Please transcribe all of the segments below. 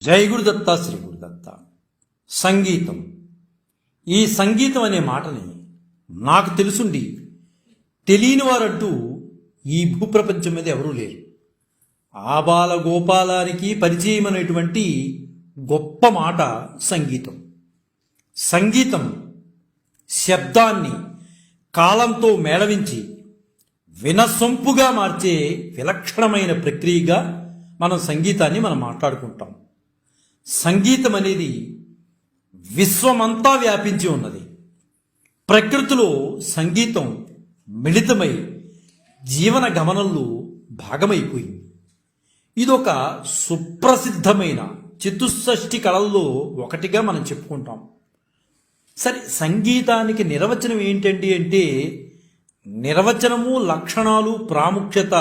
జై గురుదత్త శ్రీ గురుదత్త. సంగీతం, ఈ సంగీతం అనే మాటని నాకు తెలుసుండి తెలియని వారంటూ ఈ భూప్రపంచం మీద ఎవరూ లేరు. ఆబాల గోపాలానికి పరిచయమైనటువంటి గొప్ప మాట సంగీతం. సంగీతం శబ్దాన్ని కాలంతో మేళవించి వినసొంపుగా మార్చే విలక్షణమైన ప్రక్రియగా మనం సంగీతాన్ని మాట్లాడుకుంటాం. సంగీతం అనేది విశ్వమంతా వ్యాపించి ఉన్నది. ప్రకృతిలో సంగీతం మిళితమై జీవన గమనంలో భాగమైపోయింది. ఇదొక సుప్రసిద్ధమైన చతుషష్ఠి కళల్లో ఒకటిగా మనం చెప్పుకుంటాం. సరే, సంగీతానికి నిర్వచనం ఏంటండి అంటే, నిర్వచనము, లక్షణాలు, ప్రాముఖ్యత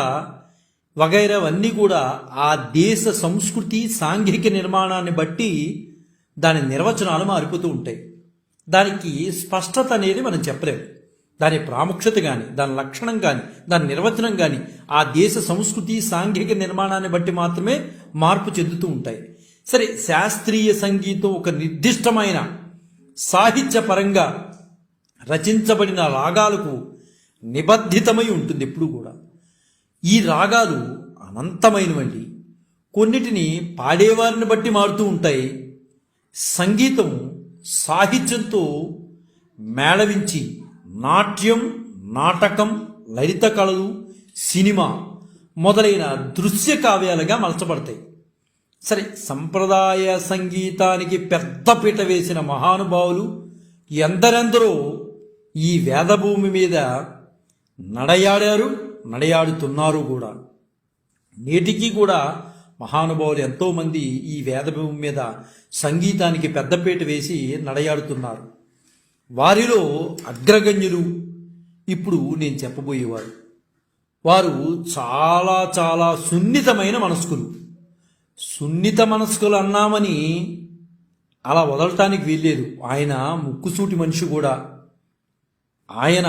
వగైరవన్నీ కూడా ఆ దేశ సంస్కృతి, సాంఘిక నిర్మాణాన్ని బట్టి దాని నిర్వచనాలు మారిపోతూ ఉంటాయి. దానికి స్పష్టత అనేది మనం చెప్పలేము. దాని ప్రాముఖ్యత కానీ, దాని లక్షణం కానీ, దాని నిర్వచనం కానీ ఆ దేశ సంస్కృతి, సాంఘిక నిర్మాణాన్ని బట్టి మాత్రమే మార్పు చెందుతూ ఉంటాయి. సరే, శాస్త్రీయ సంగీతం ఒక నిర్దిష్టమైన సాహిత్యపరంగా రచించబడిన రాగాలకు నిబద్ధితమై ఉంటుంది ఎప్పుడు కూడా. ఈ రాగాలు అనంతమైనవండి. కొన్నిటిని పాడేవారిని బట్టి మారుతూ ఉంటాయి. సంగీతం సాహిత్యంతో మేళవించి నాట్యం, నాటకం, లలిత కళలు, సినిమా మొదలైన దృశ్య కావ్యాలుగా మలచబడతాయి. సరే, సంప్రదాయ సంగీతానికి పెద్దపీట వేసిన మహానుభావులు ఎందరెందరో ఈ వేదభూమి మీద నడయాడారు, నడయాడుతున్నారు కూడా. నేటికి కూడా మహానుభావులు ఎంతోమంది ఈ వేదభూమి మీద సంగీతానికి పెద్దపీట వేసి నడయాడుతున్నారు. వారిలో అగ్రగణ్యులు ఇప్పుడు నేను చెప్పబోయేవారు. వారు చాలా చాలా సున్నితమైన మనస్కులు. సున్నిత మనస్కులు అన్నామని అలా వదలటానికి వీల్లేదు. ఆయన ముక్కుసూటి మనిషి కూడా. ఆయన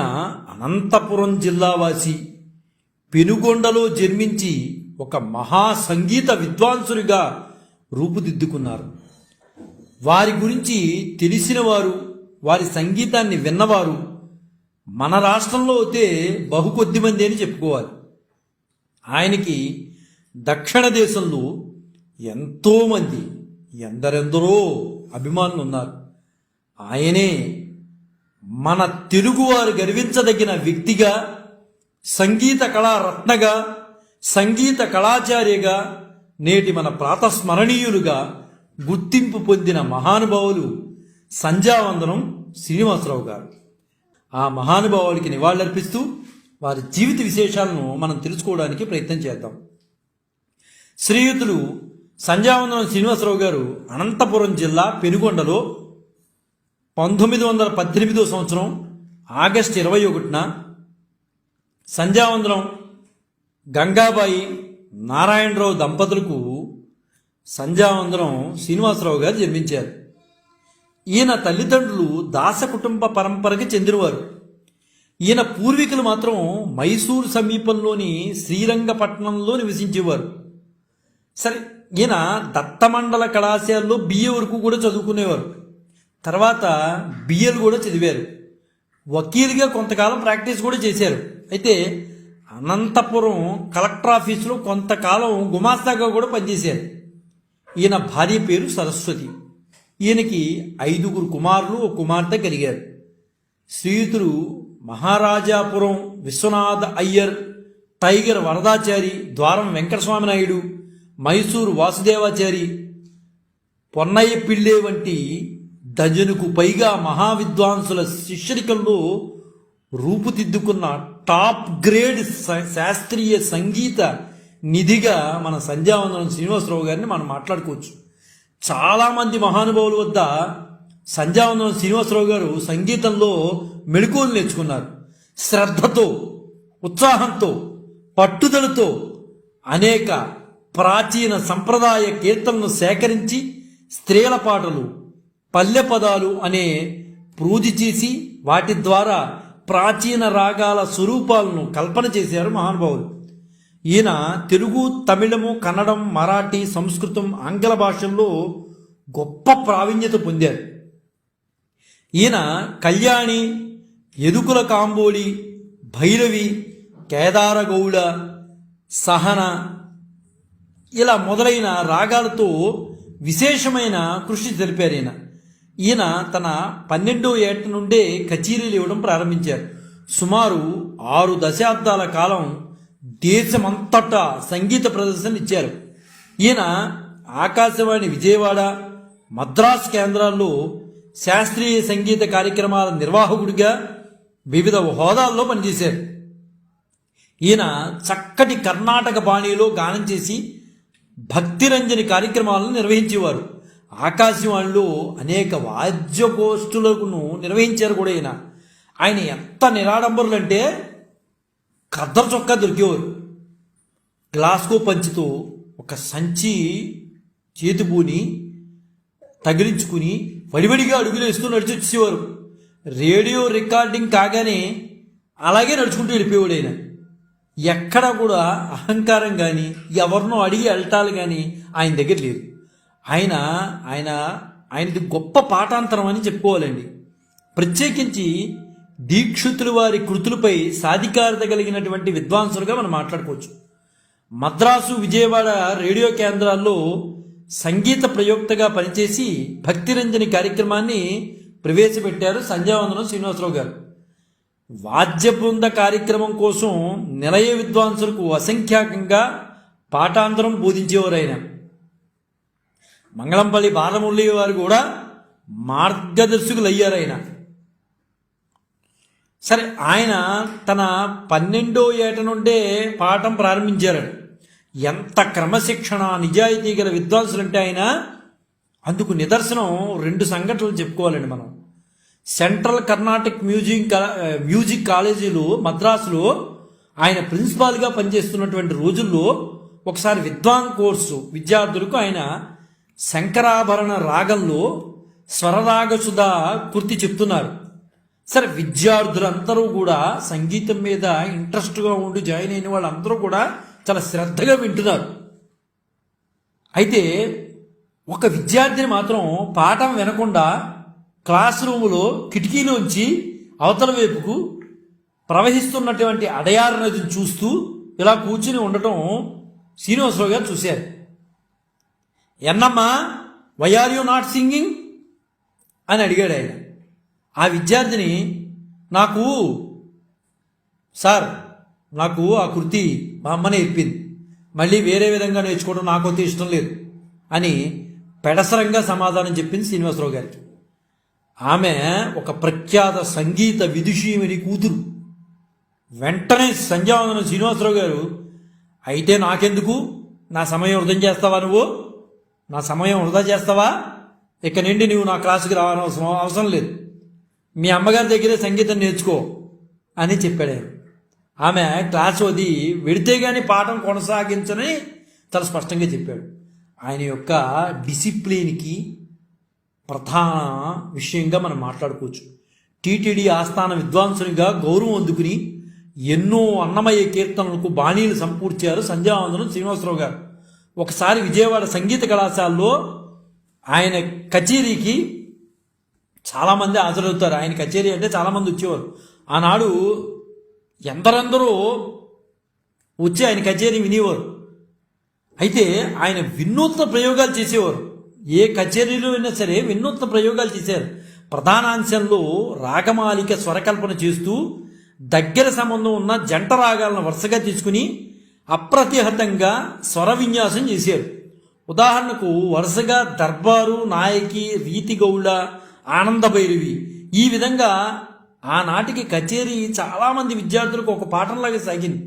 అనంతపురం జిల్లావాసి, పెనుగొండలో జన్మించి ఒక మహా సంగీత విద్వాంసునిగా రూపుదిద్దుకున్నారు. వారి గురించి తెలిసిన వారు, వారి సంగీతాన్ని విన్నవారు మన రాష్ట్రంలో అయితే బహు కొద్ది మంది అని చెప్పుకోవాలి. ఆయనకి దక్షిణ దేశంలో ఎంతోమంది, ఎందరెందరో అభిమానులు ఉన్నారు. ఆయనే మన తెలుగువారు గర్వించదగిన వ్యక్తిగా, సంగీత కళారత్నగా, సంగీత కళాచార్యగా, నేటి మన ప్రాతస్మరణీయులుగా గుర్తింపు పొందిన మహానుభావులు సంధ్యావందనం శ్రీనివాసరావు గారు. ఆ మహానుభావులకి నివాళులర్పిస్తూ వారి జీవిత విశేషాలను మనం తెలుసుకోవడానికి ప్రయత్నం చేద్దాం. శ్రీయుతులు సంధ్యావందనం శ్రీనివాసరావు గారు అనంతపురం జిల్లా పెనుగొండలో 1918 సంవత్సరం ఆగస్టు 21న సంధ్యావందనం గంగాబాయి నారాయణరావు దంపతులకు సంధ్యావందనం శ్రీనివాసరావు గారు జన్మించారు. ఈయన తల్లిదండ్రులు దాస కుటుంబ పరంపరకి చెందినవారు. ఈయన పూర్వీకులు మాత్రం మైసూరు సమీపంలోని శ్రీరంగపట్నంలో నివసించేవారు. సరే, ఈయన దత్తమండల కళాశాలలో బిఏ వరకు కూడా చదువుకునేవారు. తర్వాత బిఏలు కూడా చదివారు. వకీలుగా కొంతకాలం ప్రాక్టీస్ కూడా చేశారు. అయితే అనంతపురం కలెక్టర్ ఆఫీసులో కొంతకాలం గుమాస్తాగా కూడా పనిచేశారు. ఈయన భార్య పేరు సరస్వతి. ఈయనకి 5 కుమారులు, 1 కుమార్తె కలిగారు. శ్రీయుతులు మహారాజాపురం విశ్వనాథ అయ్యర్, టైగర్ వరదాచారి, ద్వారం వెంకటస్వామి నాయుడు, మైసూరు వాసుదేవాచారి, పొన్నయ్య పిళ్ళే వంటి డజనుకు పైగా మహావిద్వాంసుల శిష్యరికంలో రూపుదిద్దుకున్న టాప్ గ్రేడ్ శాస్త్రీయ సంగీత నిధిగా మన సంధ్యావందనం శ్రీనివాసరావు గారిని మనం మాట్లాడుకోవచ్చు. చాలామంది మహానుభావుల వద్ద సంధ్యావందనం శ్రీనివాసరావు గారు సంగీతంలో మెళకువలు నేర్చుకున్నారు. శ్రద్ధతో, ఉత్సాహంతో, పట్టుదలతో అనేక ప్రాచీన సంప్రదాయ కీర్తనలను సేకరించి స్త్రీల పాటలు, పల్లె పదాలు అనే ప్రూది చేసి వాటి ద్వారా ప్రాచీన రాగాల స్వరూపాలను కల్పన చేశారు మహానుభావులు. ఈయన తెలుగు, తమిళము, కన్నడం, మరాఠీ, సంస్కృతం, ఆంగ్ల భాషల్లో గొప్ప ప్రావీణ్యత పొందారు. ఈయన కళ్యాణి, యదుకుల కాంబోలి, భైరవి, కేదారగౌడ, సహన ఇలా మొదలైన రాగాలతో విశేషమైన కృషి జరిపారు. ఈయన తన 12వ ఏట నుండే కచేరీలు ఇవ్వడం ప్రారంభించారు. సుమారు 6 దశాబ్దాల కాలం దేశమంతటా సంగీత ప్రదర్శన ఇచ్చారు. ఈయన ఆకాశవాణి విజయవాడ, మద్రాసు కేంద్రాల్లో శాస్త్రీయ సంగీత కార్యక్రమాల నిర్వాహకుడిగా వివిధ హోదాల్లో పనిచేశారు. ఈయన చక్కటి కర్ణాటక బాణీలో గానం చేసి భక్తిరంజని కార్యక్రమాలను నిర్వహించేవారు. ఆకాశవాణిలో అనేక వాద్యగోష్ఠులను నిర్వహించారు కూడా. ఆయన ఎంత నిరాడంబరులు అంటే ఖద్దరు చొక్కా దొరికేవారు. గ్లాస్కో పంచుతో ఒక సంచి చేతిబూని తగిలించుకుని వడివడిగా అడుగులేస్తూ నడిచి వచ్చేవారు. రేడియో రికార్డింగ్ కాగానే అలాగే నడుచుకుంటూ వెళ్ళిపోయాడు. ఆయన ఎక్కడ కూడా అహంకారం కానీ ఎవరినో అడిగి వెళ్ళటాలు కానీ ఆయన దగ్గర లేదు. ఆయనది గొప్ప పాఠాంతరం అని చెప్పుకోవాలండి. ప్రత్యేకించి దీక్షితుల వారి కృతులపై సాధికారత కలిగినటువంటి విద్వాంసులుగా మనం మాట్లాడుకోవచ్చు. మద్రాసు, విజయవాడ రేడియో కేంద్రాల్లో సంగీత ప్రయోక్తగా పనిచేసి భక్తిరంజని కార్యక్రమాన్ని ప్రవేశపెట్టారు సంధ్యావందనం శ్రీనివాసరావు గారు. వాద్య బృంద కార్యక్రమం కోసం నిలయ విద్వాంసులకు అసంఖ్యాకంగా పాఠాంతరం బోధించేవారు. ఆయన మంగళంపల్లి బాలమురళి వారు కూడా మార్గదర్శకులు అయ్యారు. సరే, ఆయన తన 12వ ఏట నుండే పాఠం ప్రారంభించారు. ఎంత క్రమశిక్షణ, నిజాయితీ గల విద్వాంసులంటే ఆయన. అందుకు నిదర్శనం 2 సంఘటనలు చెప్పుకోవాలండి మనం. సెంట్రల్ కర్ణాటిక్ మ్యూజిక్ కాలేజీలో మద్రాసులో ఆయన ప్రిన్సిపాల్గా పనిచేస్తున్నటువంటి రోజుల్లో ఒకసారి విద్వాన్ కోర్సు విద్యార్థులకు ఆయన శంకరాభరణ రాగంలో స్వరరాగసుధ కృతి చెప్తున్నారు. సరే, విద్యార్థులందరూ కూడా సంగీతం మీద ఇంట్రెస్ట్గా ఉండి జాయిన్ అయిన వాళ్ళందరూ కూడా చాలా శ్రద్ధగా వింటున్నారు. అయితే ఒక విద్యార్థిని మాత్రం పాఠం వినకుండా క్లాస్ రూములో కిటికీలోంచి అవతల వైపుకు ప్రవహిస్తున్నటువంటి అడయార్ నదిని చూస్తూ ఇలా కూర్చుని ఉండటం శ్రీనివాసరావు గారు చూశారు. ఎన్నమ్మా, why are you not singing అని అడిగాడు ఆయన. ఆ విద్యార్థిని, సార్ నాకు ఆ కృతి మా అమ్మ నేర్పింది, మళ్ళీ వేరే విధంగా నేర్చుకోవడం నాకైతే ఇష్టం లేదు అని పెడసరంగా సమాధానం చెప్పింది శ్రీనివాసరావు గారికి. ఆమె ఒక ప్రఖ్యాత సంగీత విదుషీమణి కూతురు. వెంటనే సంధ్యావందనం శ్రీనివాసరావు గారు, అయితే నాకెందుకు, నా సమయం వృధా చేస్తావా, నా సమయం వృధా చేస్తావా, ఇక నుండి నువ్వు నా క్లాసుకి రావాల్సిన అవసరం లేదు, మీ అమ్మగారి దగ్గరే సంగీతం నేర్చుకో అని చెప్పాడు. ఆమె క్లాసు అది వెడితే కానీ పాఠం కొనసాగించని చాలా స్పష్టంగా చెప్పాడు. ఆయన యొక్క డిసిప్లిన్కి ప్రధాన విషయంగా మనం మాట్లాడుకోవచ్చు. టీటీడీ ఆస్థాన విద్వాంసునిగా గౌరవం అందుకుని ఎన్నో అన్నమయ్య కీర్తనలకు బాణీలు సంపూర్చారు సంధ్యావందనం శ్రీనివాసరావు గారు. ఒకసారి విజయవాడ సంగీత కళాశాలలో ఆయన కచేరీకి చాలామంది హాజరవుతారు. ఆయన కచేరీ అంటే చాలామంది వచ్చేవారు. ఆనాడు ఎందరందరూ వచ్చి ఆయన కచేరీ వినేవారు. అయితే ఆయన వినూత్న ప్రయోగాలు చేసేవారు. ఏ కచేరీలో అయినా సరే వినూత్న ప్రయోగాలు చేశారు. ప్రధానాంశంలో రాగమాలిక స్వరకల్పన చేస్తూ దగ్గర సంబంధం ఉన్న జంట రాగాలను వరుసగా తీసుకుని అప్రతిహతంగా స్వర విన్యాసం చేశారు. ఉదాహరణకు వరుసగా దర్బారు, నాయకి, రీతిగౌళ, ఆనందభైరవి ఈ విధంగా ఆనాటికి కచేరీ చాలామంది విద్యార్థులకు ఒక పాఠంలాగా సాగింది.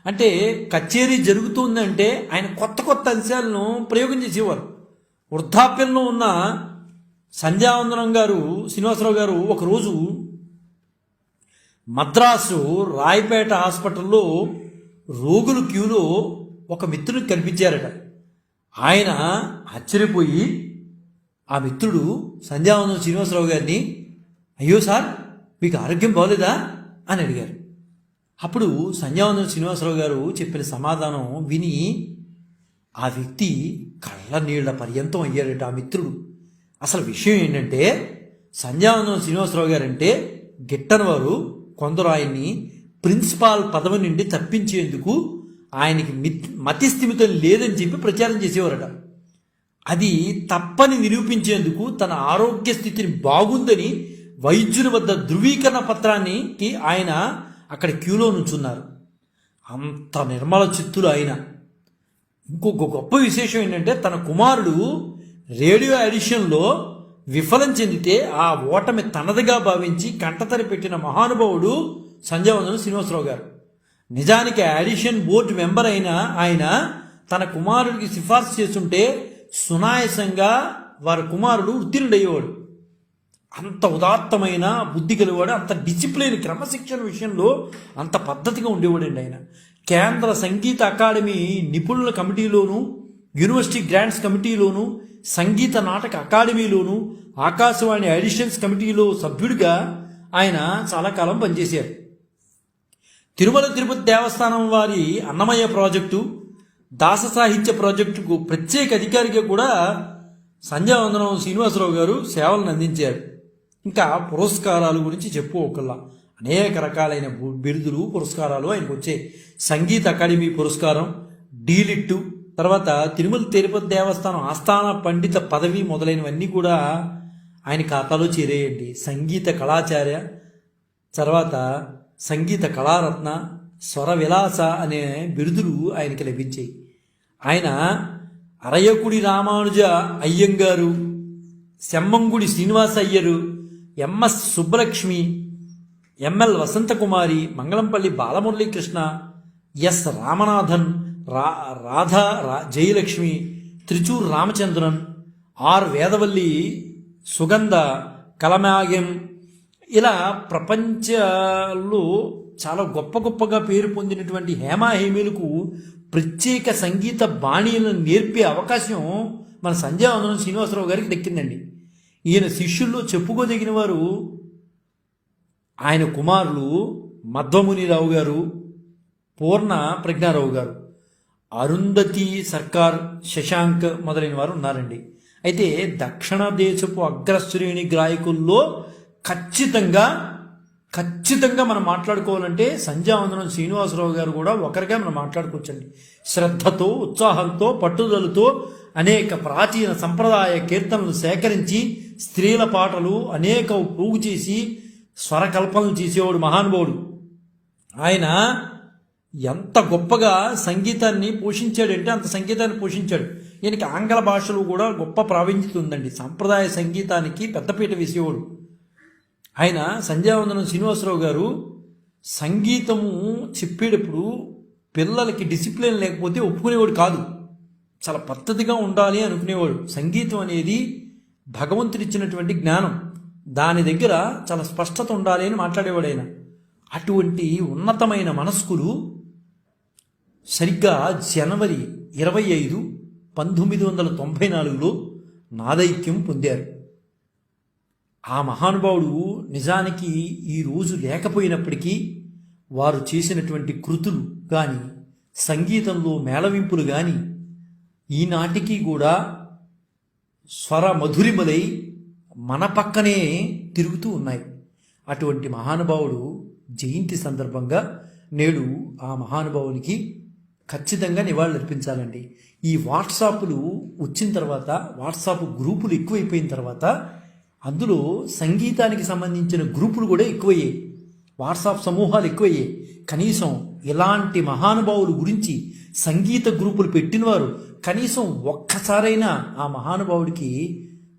అంటే కచేరీ జరుగుతుందంటే ఆయన కొత్త కొత్త అంశాలను ప్రయోగం చేసేవారు. వృద్ధాప్యంలో ఉన్న సంధ్యావందనం గారు శ్రీనివాసరావు గారు ఒకరోజు మద్రాసు రాయపేట హాస్పిటల్లో రోగుల క్యూలో ఒక మిత్రుడికి కనిపించారట. ఆయన ఆశ్చర్యపోయి ఆ మిత్రుడు సంధ్యావందనం శ్రీనివాసరావు గారిని, అయ్యో సార్, మీకు ఆరోగ్యం బాగోలేదా అని అడిగారు. అప్పుడు సంధ్యావందనం శ్రీనివాసరావు గారు చెప్పిన సమాధానం విని ఆ వ్యక్తి కళ్ళ నీళ్ల పర్యంతం అయ్యాడట ఆ మిత్రుడు. అసలు విషయం ఏంటంటే సంధ్యావందనం శ్రీనివాసరావు గారు అంటే గిట్టని వారు కొందరు ఆయన్ని ప్రిన్సిపాల్ పదవి నుండి తప్పించేందుకు ఆయనకి మతిస్థిమితం లేదని చెప్పి ప్రచారం చేసేవారట. అది తప్పని నిరూపించేందుకు తన ఆరోగ్య స్థితిని బాగుందని వైద్యుని వద్ద ధృవీకరణ పత్రానికి ఆయన అక్కడ క్యూలో నుంచున్నారు. అంత నిర్మల చిత్తులు ఆయన. ఇంకొక గొప్ప విశేషం ఏంటంటే తన కుమారుడు రేడియో ఎడిషన్లో విఫలం చెందితే ఆ ఓటమి తనదిగా భావించి కంటతడి పెట్టిన మహానుభావుడు సంధ్యావందనం శ్రీనివాసరావు గారు. నిజానికి ఎడిషన్ బోర్డు మెంబర్ అయిన ఆయన తన కుమారుడికి సిఫార్సు చేస్తుంటే సునాయాసంగా వారి కుమారుడు ఉత్తీర్ణుడయ్యేవాడు. అంత ఉదాత్తమైన బుద్ధి కలివాడు, అంత డిసిప్లిన్ క్రమశిక్షణ విషయంలో అంత పద్ధతిగా ఉండేవాడండి ఆయన. కేంద్ర సంగీత అకాడమీ నిపుణుల కమిటీలోను, university grants కమిటీలోను, Sangeet Natak అకాడమీలోను, Akashvani editions కమిటీలో సభ్యుడిగా ఆయన చాలా కాలం పనిచేశారు. తిరుమల తిరుపతి దేవస్థానం వారి అన్నమయ్య ప్రాజెక్టు, దాస సాహిత్య ప్రాజెక్టుకు ప్రత్యేక అధికారిగా కూడా సంధ్యావందనం శ్రీనివాసరావు గారు సేవలను అందించారు. ఇంకా పురస్కారాల గురించి చెప్పుకోకల్లా అనేక రకాలైన బిరుదులు పురస్కారాలు ఆయనకు వచ్చాయి. సంగీత అకాడమీ పురస్కారం, డీలిట్టు, తర్వాత తిరుమల తిరుపతి దేవస్థానం ఆస్థాన పండిత పదవి మొదలైనవన్నీ కూడా ఆయన ఖాతాలో చేరేయండి. సంగీత కళాచార్య, తర్వాత సంగీత కళారత్న, స్వర విలాస అనే బిరుదులు ఆయనకి లభించాయి. ఆయన Ariyakudi Ramanuja Iyengar, Semmangudi Srinivasa Iyer, MS Subbulakshmi, ML Vasanthakumari, Mangalampalli Balamuralikrishna, S Ramanathan, Radha Jayalakshmi, Trichur Ramachandran, R Vedavalli, Sugandha Kalamegam, ఇలా ప్రపంచంలో చాలా గొప్ప గొప్పగా పేరు పొందినటువంటి హేమాహేమీలకు ప్రత్యేక సంగీత బాణీలను నేర్పే అవకాశం మన సంధ్యావందనం శ్రీనివాసరావు గారికి దక్కిందండి. ఈయన శిష్యుల్లో చెప్పుకోదగిన వారు ఆయన కుమారులు మధ్వమునిరావు గారు, పూర్ణ ప్రజ్ఞారావు గారు, అరుంధతి సర్కార్, శశాంక్ మొదలైన వారు ఉన్నారండి. అయితే దక్షిణ దేశపు అగ్రశ్రేణి గాయకుల్లో ఖచ్చితంగా మనం మాట్లాడుకోవాలంటే సంధ్యావందనం శ్రీనివాసరావు గారు కూడా ఒకరిగా మనం మాట్లాడుకోవచ్చండి. శ్రద్ధతో, ఉత్సాహంతో, పట్టుదలతో అనేక ప్రాచీన సంప్రదాయ కీర్తనలు సేకరించి స్త్రీల పాటలు అనేక పోగు చేసి స్వరకల్పనలు చేసేవాడు మహానుభావుడు. ఆయన ఎంత గొప్పగా సంగీతాన్ని పోషించాడంటే అంత సంగీతాన్ని పోషించాడు. ఈయనకి ఆంగ్ల భాషలో కూడా గొప్ప ప్రావీణ్యత ఉందండి. సంప్రదాయ సంగీతానికి పెద్దపీట వేసేవాడు ఆయన. సంధ్యావందనం శ్రీనివాసరావు గారు సంగీతము చెప్పేటప్పుడు పిల్లలకి డిసిప్లిన్ లేకపోతే ఒప్పుకునేవాడు కాదు. చాలా పద్ధతిగా ఉండాలి అనుకునేవాడు. సంగీతం అనేది భగవంతుడిచ్చినటువంటి జ్ఞానం, దాని దగ్గర చాలా స్పష్టత ఉండాలి అని మాట్లాడేవాడు ఆయన. అటువంటి ఉన్నతమైన మనస్కులు సరిగ్గా జనవరి 25, 1994లో నాదైక్యం పొందారు. ఆ మహానుభావుడు నిజానికి ఈరోజు లేకపోయినప్పటికీ వారు చేసినటువంటి కృతులు కానీ, సంగీతంలో మేళవింపులు కానీ ఈనాటికి కూడా స్వర మధురిమలై మన పక్కనే తిరుగుతూ ఉన్నాయి. అటువంటి మహానుభావుడు జయంతి సందర్భంగా నేడు ఆ మహానుభావునికి ఖచ్చితంగా నివాళులర్పించాలండి. ఈ వాట్సాప్లు వచ్చిన తర్వాత, వాట్సాప్ గ్రూపులు ఎక్కువైపోయిన తర్వాత అందులో సంగీతానికి సంబంధించిన గ్రూపులు కూడా ఎక్కువయ్యాయి, వాట్సాప్ సమూహాలు ఎక్కువయ్యాయి. కనీసం ఇలాంటి మహానుభావుల గురించి సంగీత గ్రూపులు పెట్టినవారు కనీసం ఒక్కసారైనా ఆ మహానుభావుడికి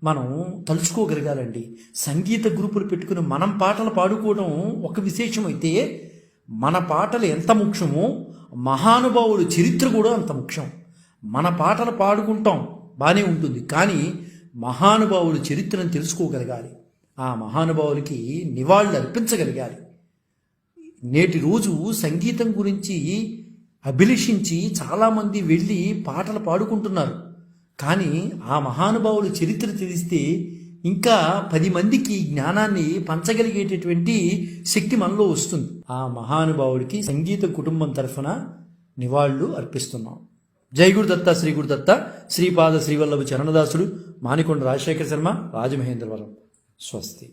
మనం తలుచుకోగలగాలండి. సంగీత గ్రూపులు పెట్టుకుని మనం పాటలు పాడుకోవడం ఒక విశేషం అయితే, మన పాటలు ఎంత ముఖ్యమో మహానుభావుల చరిత్ర కూడా అంత ముఖ్యం. మన పాటలు పాడుకుంటాం బాగానే ఉంటుంది, కానీ మహానుభావుల చరిత్రను తెలుసుకోగలగాలి, ఆ మహానుభావులకి నివాళులు అర్పించగలగాలి. నేటి రోజు సంగీతం గురించి అభిలషించి చాలామంది వెళ్ళి పాటలు పాడుకుంటున్నారు, కానీ ఆ మహానుభావుల చరిత్ర తెలిస్తే ఇంకా 10 మందికి జ్ఞానాన్ని పంచగలిగేటటువంటి శక్తి మనలో వస్తుంది. ఆ మహానుభావుడికి సంగీత కుటుంబం తరఫున నివాళులు అర్పిస్తున్నాం. జై గురుదత్త శ్రీ గురుదత్త శ్రీపాద శ్రీవల్లభ చరణదాసుడు మానికొండ రాజశేఖర శర్మ రాజమహేంద్రవరం. స్వస్తి.